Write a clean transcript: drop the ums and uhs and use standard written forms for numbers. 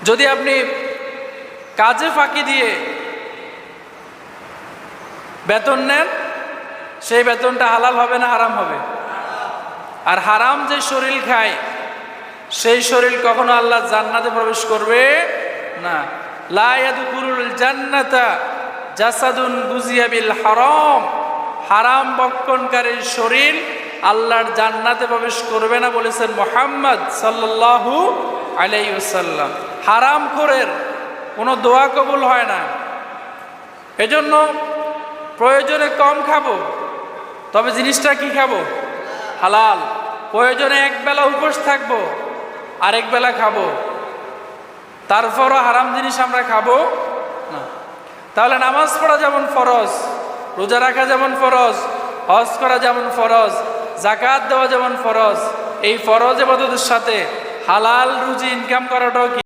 যদি আপনি কাজে ফাঁকি দিয়ে বেতন নেন, সেই বেতনটা হালাল হবে না হারাম হবে? আর হারাম যে শরীর খায় সেই শরীর কখনো আল্লাহ জান্নাতে প্রবেশ করবে না। লা ইয়াদখুলুল জান্নাতা জাসাদুন গুজিয়া বিল হারাম, হারাম বক্ষণকারী শরীর আল্লাহর জান্নাতে প্রবেশ করবে না বলেছেন মুহাম্মদ সাল্লাল্লাহু আলাইহি ওয়াসাল্লাম। হারামখোরের কোনো দোয়া কবুল হয় না। এজন্য প্রয়োজনে কম খাবো, তবে জিনিসটা কি খাবো? হালাল। প্রয়োজনে একবেলা উপোস থাকবো, আরেক বেলা খাবো, তারপরও হারাম জিনিস আমরা খাবো না। তাহলে নামাজ পড়া যেমন ফরজ, রোজা রাখা যেমন ফরজ, হজ করা যেমন ফরজ, যাকাত দেওয়া যেমন ফরজ, এই ফরজ ইবাদতের সাথে হালাল রুজি ইনকাম করাটাও কি